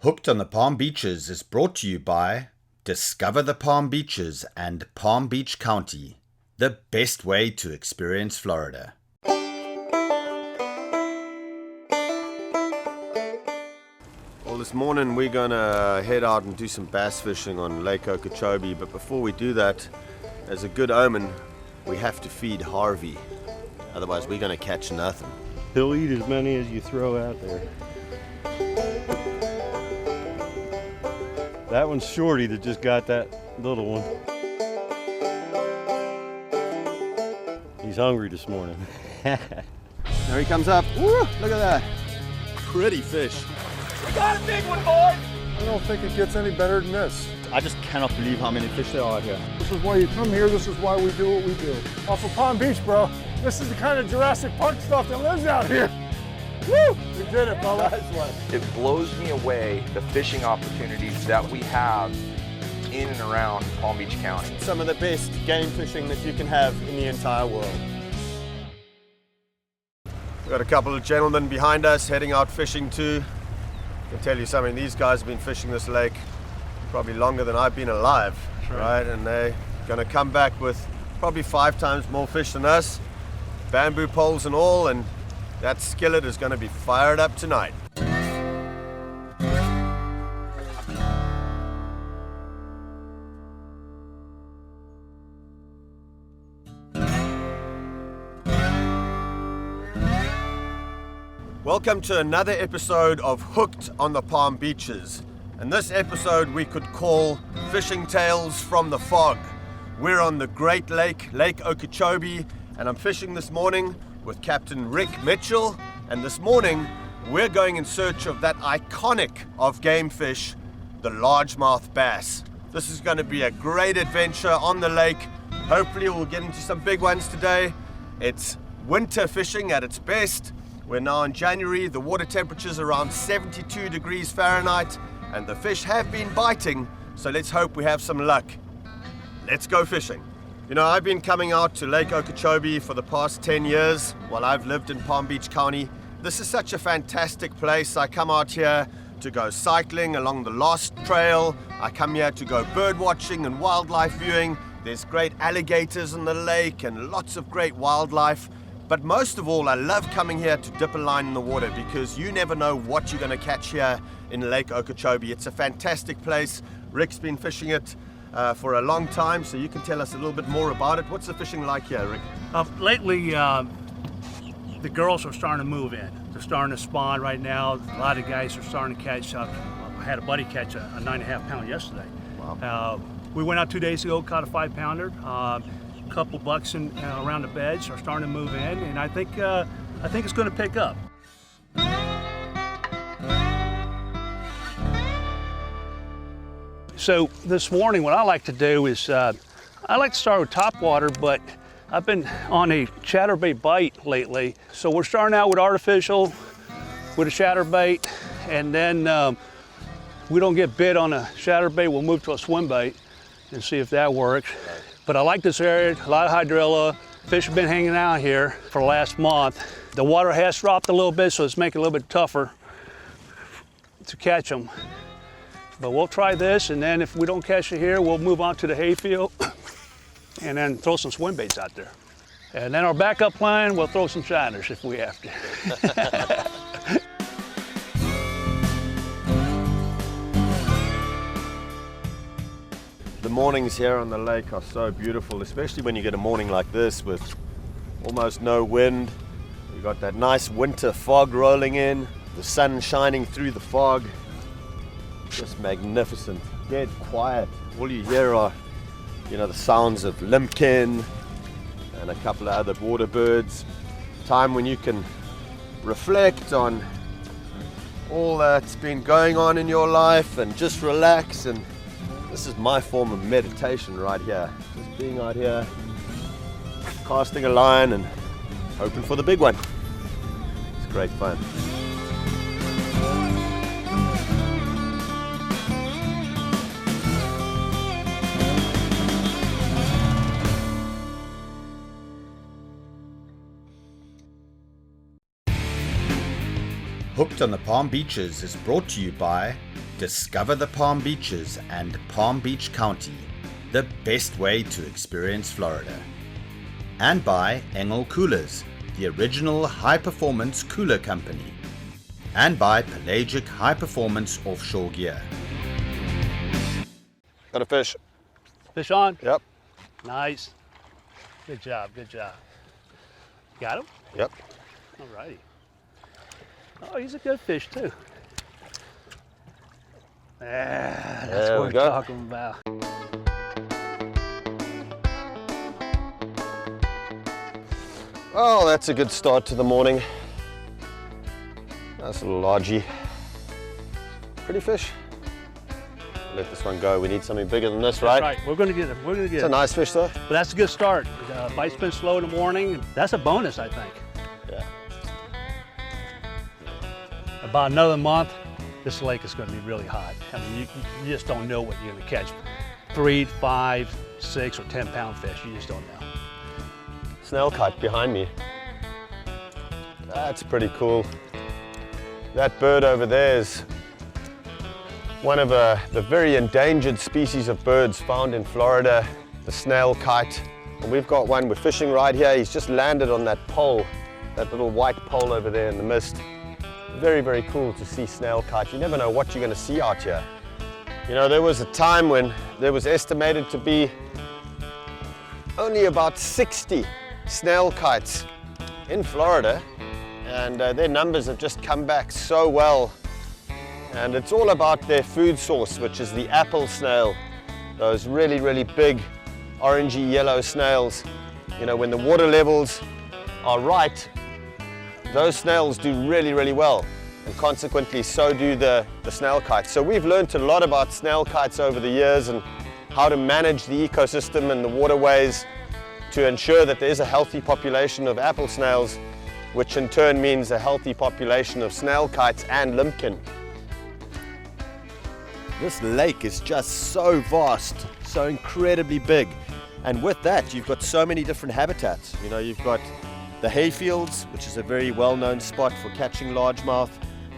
Hooked on the Palm Beaches is brought to you by Discover the Palm Beaches and Palm Beach County, the best way to experience Florida. Well, this morning we're gonna head out and do some bass fishing on Lake Okeechobee, but before we do that, as a good omen, we have to feed Harvey. Otherwise we're gonna catch nothing. He'll eat as many as you throw out there. That one's Shorty that just got that little one. He's hungry this morning. There he comes up. Woo, look at that. Pretty fish. We got a big one, boys! I don't think it gets any better than this. I just cannot believe how many fish there are here. This is why you come here, this is why we do what we do. Off of Palm Beach, bro. This is the kind of Jurassic Park stuff that lives out here. Woo! We did it, brother. It blows me away the fishing opportunities that we have in and around Palm Beach County. Some of the best game fishing that you can have in the entire world. We've got a couple of gentlemen behind us heading out fishing too. I can tell you something, these guys have been fishing this lake probably longer than I've been alive, right? And they're gonna come back with probably 5 times more fish than us, bamboo poles and all, and that skillet is gonna be fired up tonight. Welcome to another episode of Hooked on the Palm Beaches. And this episode we could call Fishing Tales from the Fog. We're on the Great Lake, Lake Okeechobee, and I'm fishing this morning with Captain Rick Mitchell. And this morning we're going in search of that iconic of game fish, the largemouth bass. This is going to be a great adventure on the lake. Hopefully we'll get into some big ones today. It's winter fishing at its best. We're now in January, the water temperature's around 72 degrees Fahrenheit, and the fish have been biting, so let's hope we have some luck. Let's go fishing. You know, I've been coming out to Lake Okeechobee for the past 10 years while I've lived in Palm Beach County. This is such a fantastic place. I come out here to go cycling along the Lost Trail. I come here to go bird watching and wildlife viewing. There's great alligators in the lake and lots of great wildlife. But most of all, I love coming here to dip a line in the water because you never know what you're going to catch here in Lake Okeechobee. It's a fantastic place. Rick's been fishing it for a long time, so you can tell us a little bit more about it. What's the fishing like here, Rick? Lately, the girls are starting to move in. They're starting to spawn right now. A lot of guys are starting to catch. I had a buddy catch a 9.5 pound yesterday. Wow. We went out 2 days ago, caught a 5 pounder. Couple bucks around the beds are starting to move in, and I think it's going to pick up. So this morning, what I like to do is I like to start with topwater, but I've been on a chatterbait bite lately. So we're starting out with artificial, with a chatterbait, and then we don't get bit on a chatterbait, we'll move to a swim bait and see if that works. But I like this area, a lot of hydrilla. Fish have been hanging out here for the last month. The water has dropped a little bit, so it's making it a little bit tougher to catch them. But we'll try this, and then if we don't catch it here, we'll move on to the hayfield and then throw some swim baits out there. And then our backup plan, we'll throw some shiners if we have to. The mornings here on the lake are so beautiful, especially when you get a morning like this with almost no wind. You've got that nice winter fog rolling in, the sun shining through the fog. Just magnificent, dead quiet. All you hear are, you know, the sounds of limpkin and a couple of other water birds. Time when you can reflect on all that's been going on in your life and just relax. And this is my form of meditation right here. Just being out here, casting a line and hoping for the big one. It's great fun. Hooked on the Palm Beaches is brought to you by discover the Palm Beaches and Palm Beach County, the best way to experience Florida. And by Engel Coolers, the original high-performance cooler company. And by Pelagic high-performance offshore gear. Got a fish. Fish on? Yep. Nice. Good job, good job. Got him? Yep. All righty. Oh, he's a good fish too. That's There what we we're go. talking about. Oh, that's a good start to the morning. Nice little largie. Pretty fish. Let this one go. We need something bigger than this, right? That's right. We're gonna get him. We're gonna get It's a him. nice fish though. But that's a good start. The bite's been slow in the morning. That's a bonus, I think. Yeah. About another month, this lake is going to be really hot. I mean, you just don't know what you're going to catch. 3, 5, 6, or 10-pound fish. You just don't know. Snail kite behind me. That's pretty cool. That bird over there is one of the very endangered species of birds found in Florida, the snail kite. And we've got one, we're fishing right here. He's just landed on that pole, that little white pole over there in the mist. Very, very cool to see snail kites. You never know what you're going to see out here. You know, there was a time when there was estimated to be only about 60 snail kites in Florida, and their numbers have just come back so well. And it's all about their food source, which is the apple snail. Those really, really big orangey yellow snails. You know, when the water levels are right, those snails do really, really well. And consequently, so do the snail kites. So we've learned a lot about snail kites over the years and how to manage the ecosystem and the waterways to ensure that there is a healthy population of apple snails, which in turn means a healthy population of snail kites and limpkin. This lake is just so vast, so incredibly big. And with that, you've got so many different habitats. You know, you've got the hayfields, which is a very well-known spot for catching largemouth.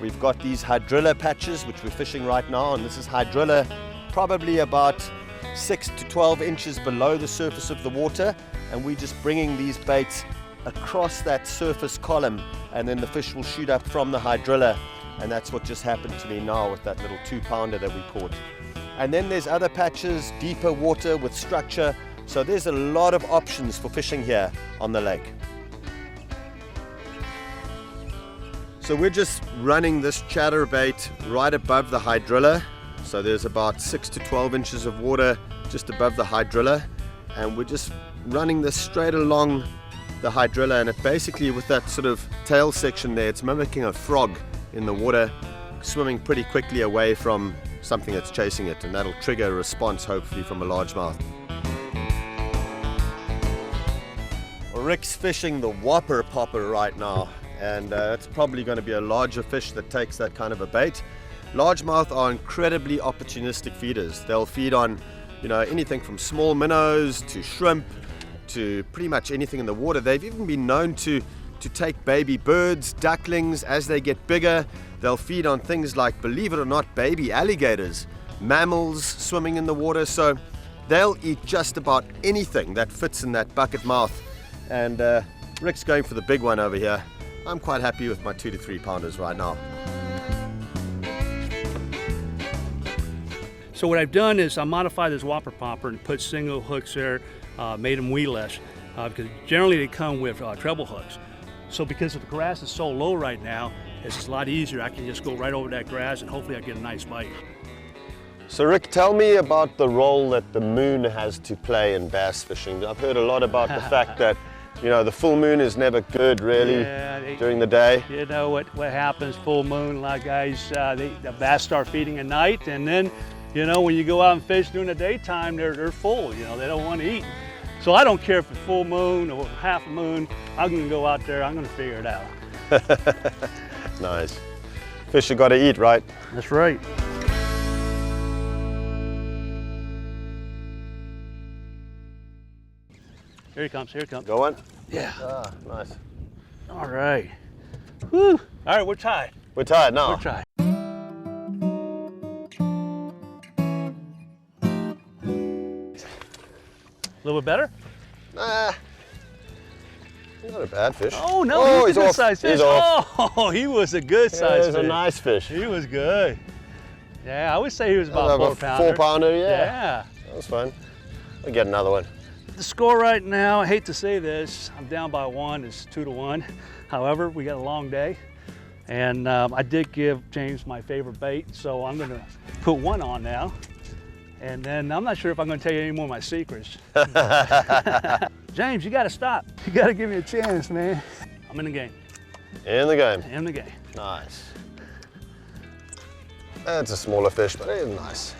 We've got these hydrilla patches, which we're fishing right now, and this is hydrilla probably about 6 to 12 inches below the surface of the water, and we're just bringing these baits across that surface column, and then the fish will shoot up from the hydrilla, and that's what just happened to me now with that little 2-pounder that we caught. And then there's other patches, deeper water with structure, so there's a lot of options for fishing here on the lake. So we're just running this chatterbait right above the hydrilla. So there's about 6 to 12 inches of water just above the hydrilla, and we're just running this straight along the hydrilla, and it basically, with that sort of tail section there, it's mimicking a frog in the water, swimming pretty quickly away from something that's chasing it, and that'll trigger a response hopefully from a largemouth. Rick's fishing the whopper popper right now, and it's probably going to be a larger fish that takes that kind of a bait. Largemouth are incredibly opportunistic feeders. They'll feed on, you know, anything from small minnows to shrimp to pretty much anything in the water. They've even been known to take baby birds, ducklings. As they get bigger, they'll feed on things like, believe it or not, baby alligators, mammals swimming in the water. So they'll eat just about anything that fits in that bucket mouth. And Rick's going for the big one over here. I'm quite happy with my 2 to 3 pounders right now. So what I've done is I modified this whopper popper and put single hooks there, made them weedless, because generally they come with treble hooks. So because the grass is so low right now, it's just a lot easier. I can just go right over that grass and hopefully I get a nice bite. So Rick, tell me about the role that the moon has to play in bass fishing. I've heard a lot about the fact that, you know, the full moon is never good really during the day. You know what happens, full moon, a lot of guys, the bass start feeding at night, and then, you know, when you go out and fish during the daytime, they're full, you know, they don't want to eat. So I don't care if it's full moon or half a moon, I'm gonna go out there, I'm gonna figure it out. Nice. Fish have got to eat, right? That's right. Here he comes, here he comes. Go on. Yeah. Ah, nice. All right. Whew. All right, we're tied. We're tired now. We're tied. A little bit better? Nah, not a bad fish. Oh no, he's a good off. sized fish. He's off. Oh, he was a good Yeah, sized he's fish. a nice fish. He was good. Yeah, I would say he was about a 4-pounder. 4-pounder, yeah. Yeah. That was fun. We'll get another one. The score right now, I hate to say this, I'm down by 1, it's 2-1. However, we got a long day. And I did give James my favorite bait, so I'm gonna put 1 on now. And then I'm not sure if I'm gonna tell you any more of my secrets. James, you gotta stop. You gotta give me a chance, man. I'm in the game. In the game. In the game. Nice. That's a smaller fish, but it is nice.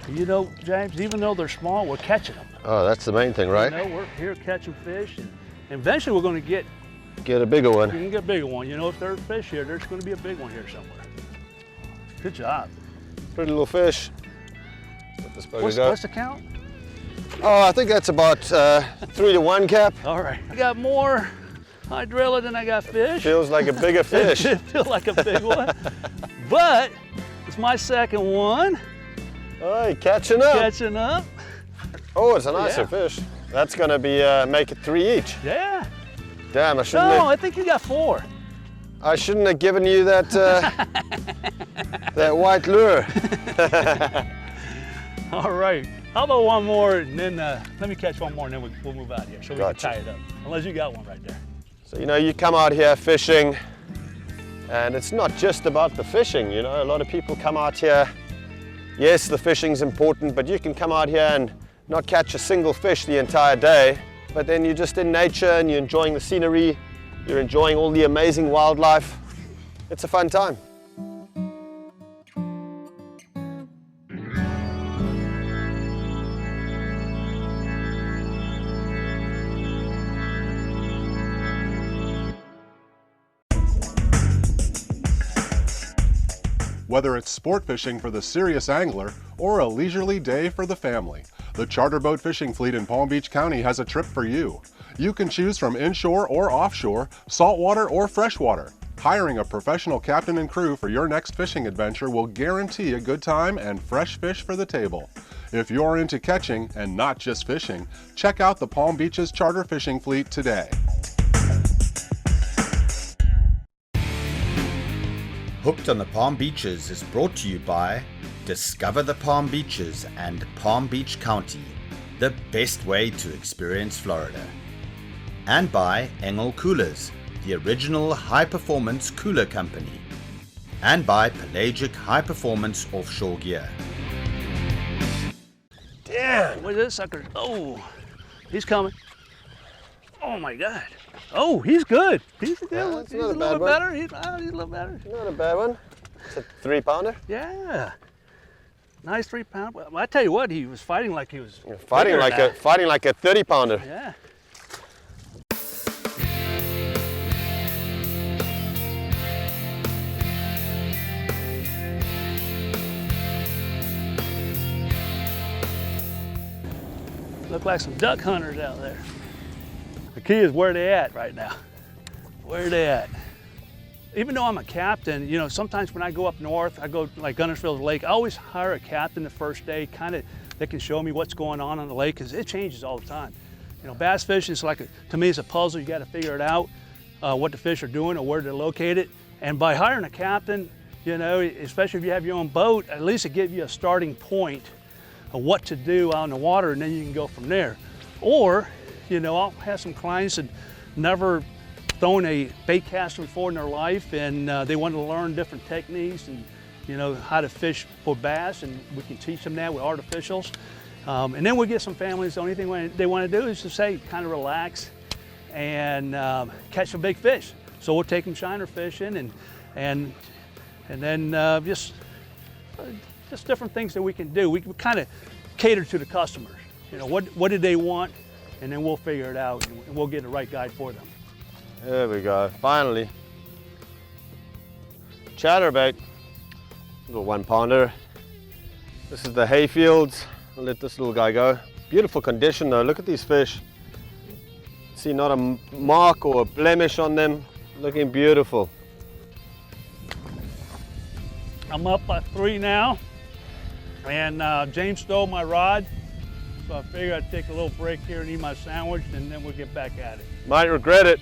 You know, James, even though they're small, we're catching them. Oh, that's the main thing, right? You know, we're here catching fish, and eventually we're gonna get a bigger one. We can get a bigger one. You know, if there's fish here, there's going to be a big one here somewhere. Good job. Pretty little fish. Let this bugger What's go. the count? Oh, I think that's about 3-1 cap. All right. I got more hydrilla than I got fish. Feels like a bigger fish. It feels like a big one. But it's my second one. Oh, you're catching up. Catching up. Oh, it's a nicer Yeah. fish. That's going to be make it 3 each. Yeah. Damn, I shouldn't No, have. I think you got 4. I shouldn't have given you that that white lure. All right. How about one more, and then let me catch one more, and then we'll move out here so we Gotcha. can tie it up. Unless you got one right there. So, you know, you come out here fishing, and it's not just about the fishing, you know. A lot of people come out here, yes, the fishing's important, but you can come out here and not catch a single fish the entire day, but then you're just in nature and you're enjoying the scenery, you're enjoying all the amazing wildlife. It's a fun time. Whether it's sport fishing for the serious angler or a leisurely day for the family, the charter boat fishing fleet in Palm Beach County has a trip for you. You can choose from inshore or offshore, saltwater or freshwater. Hiring a professional captain and crew for your next fishing adventure will guarantee a good time and fresh fish for the table. If you're into catching and not just fishing, check out the Palm Beach's charter fishing fleet today. Hooked on the Palm Beaches is brought to you by Discover the Palm Beaches and Palm Beach County, the best way to experience Florida. And by Engel Coolers, the original high-performance cooler company. And by Pelagic high-performance offshore gear. Damn! Where's this sucker? Oh, he's coming. Oh my God. Oh, he's good. He's a good one. That's He's not a a little bad bit one. better. He's a little better. Not a bad one. It's a 3-pounder. Yeah. Nice 3-pound. Well, I tell you what, he was fighting like he was Fighting bigger like than a 30-pounder. that. Yeah. Look like some duck hunters out there. The key is where they at right now. Where they at? Even though I'm a captain, you know, sometimes when I go up north, I go like Guntersville Lake, I always hire a captain the first day, that can show me what's going on the lake, because it changes all the time. You know, bass fishing is like, to me, it's a puzzle. You got to figure it out, what the fish are doing or where they're located. And by hiring a captain, you know, especially if you have your own boat, at least it gives you a starting point of what to do out in the water, and then you can go from there. Or, you know, I'll have some clients that never thrown a bait caster before in their life, and they want to learn different techniques and, you know, how to fish for bass, and we can teach them that with artificials. And then we get some families, the only thing they want to do is to say, kind of relax and catch some big fish. So we'll take them shiner fishing and then just different things that we can do. We kind of cater to the customers. You know, what do they want, and then we'll figure it out and we'll get the right guide for them. There we go, finally. Chatterbait, little 1-pounder. This is the hay fields. I'll let this little guy go. Beautiful condition though, look at these fish. See, not a mark or a blemish on them. Looking beautiful. I'm up by 3 now. And James stole my rod, so I figured I'd take a little break here and eat my sandwich, and then we'll get back at it. Might regret it.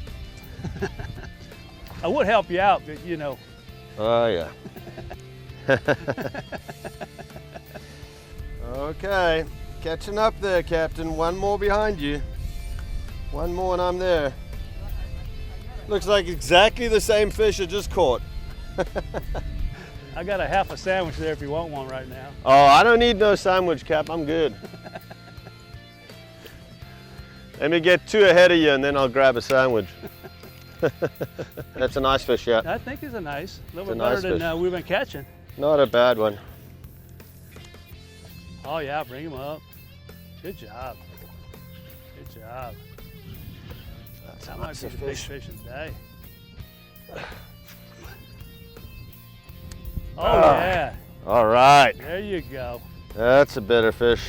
I would help you out, but you know. Oh, yeah. Okay, catching up there, Captain. One more behind you. One more and I'm there. Looks like exactly the same fish I just caught. I got a half a sandwich there if you want one right now. Oh, I don't need no sandwich, Cap. I'm good. Let me get 2 ahead of you and then I'll grab a sandwich. That's a nice fish, yeah. I think it's a little bit better nice than we've been catching. Not a bad one. Oh yeah, bring him up. Good job. Good job. That might be the big fish of the day. Oh yeah. All right. There you go. That's a better fish.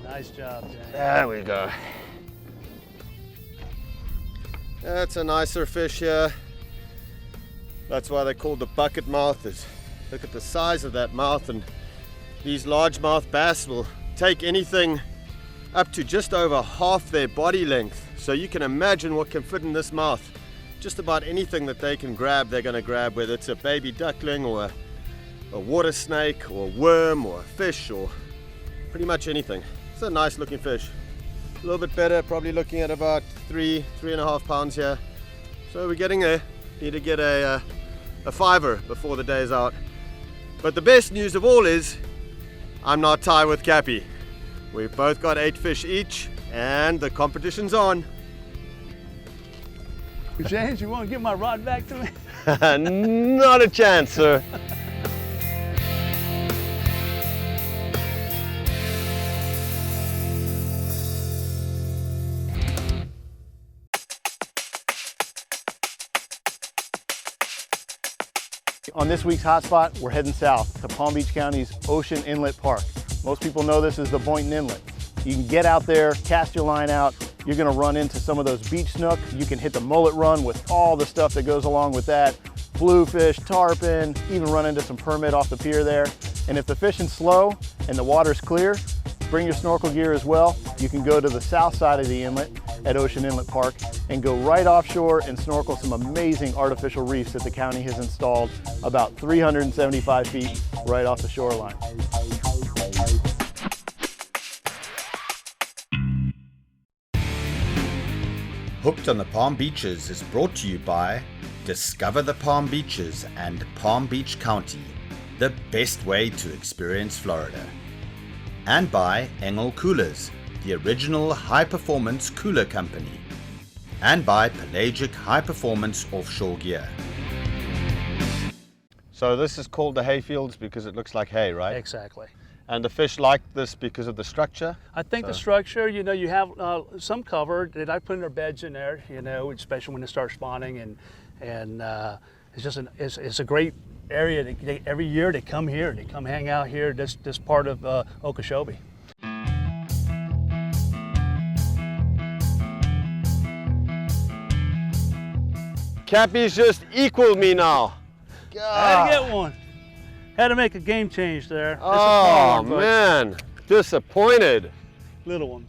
Nice job, James. There we go. That's a nicer fish here. That's why they're called the bucket mouthers. Look at the size of that mouth, and these largemouth bass will take anything up to just over half their body length. So you can imagine what can fit in this mouth. Just about anything that they can grab, they're going to grab, whether it's a baby duckling or a water snake or a worm or a fish or pretty much anything. It's a nice looking fish. A little bit better, probably looking at about 3.5 pounds here. So we're getting there. Need to get a fiver before the day's out. But the best news of all is I'm not tied with Cappy. We've both got 8 fish each and the competition's on. James, you want to give my rod back to me? Not a chance, sir. On this week's hotspot, we're heading south to Palm Beach County's Ocean Inlet Park. Most people know this as the Boynton Inlet. You can get out there, cast your line out. You're gonna run into some of those beach snook. You can hit the mullet run with all the stuff that goes along with that. Bluefish, tarpon, even run into some permit off the pier there. And if the fishing's slow and the water's clear, bring your snorkel gear as well. You can go to the south side of the inlet at Ocean Inlet Park and go right offshore and snorkel some amazing artificial reefs that the county has installed about 375 feet right off the shoreline. Hooked on the Palm Beaches is brought to you by Discover the Palm Beaches and Palm Beach County, the best way to experience Florida. And by Engel Coolers, the original high-performance cooler company. And by Pelagic high-performance offshore gear. So this is called the hay fields because it looks like hay, right? Exactly. And the fish like this because of the structure? I think the structure, you know, you have some cover that I put in their beds in there, you know, especially when they start spawning, and it's just it's a great area. Every year they come here, they come hang out here, this part of Okeechobee. Cappy's just equaled me now. I had to get one. Had to make a game change there. Oh man, disappointed. Little one.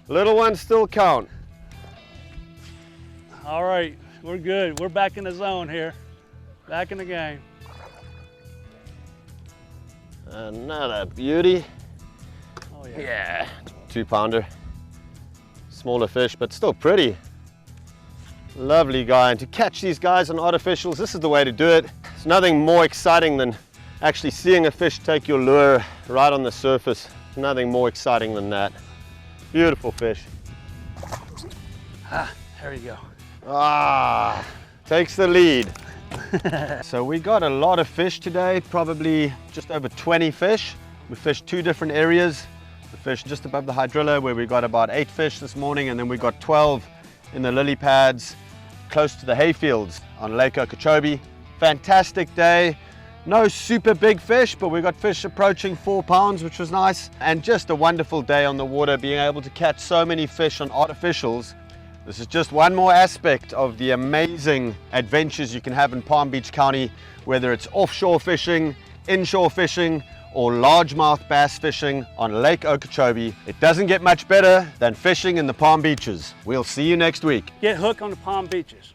Little ones still count. All right, we're good. We're back in the zone here. Back in the game. Another beauty. Oh yeah. Yeah, 2-pounder. Smaller fish, but still pretty. Lovely guy, and to catch these guys on artificials, this is the way to do it. There's nothing more exciting than actually seeing a fish take your lure right on the surface. Nothing more exciting than that. Beautiful fish. Ah, there you go. Ah, takes the lead. So we got a lot of fish today, probably just over 20 fish. We fished 2 different areas. We fished just above the hydrilla where we got about 8 fish this morning, and then we got 12 in the lily pads close to the hayfields on Lake Okeechobee. Fantastic day. No super big fish, but we got fish approaching 4 pounds, which was nice. And just a wonderful day on the water, being able to catch so many fish on artificials This is just one more aspect of the amazing adventures you can have in Palm Beach County, whether it's offshore fishing, inshore fishing, or largemouth bass fishing on Lake Okeechobee. It doesn't get much better than fishing in the Palm Beaches. We'll see you next week. Get hooked on the Palm Beaches.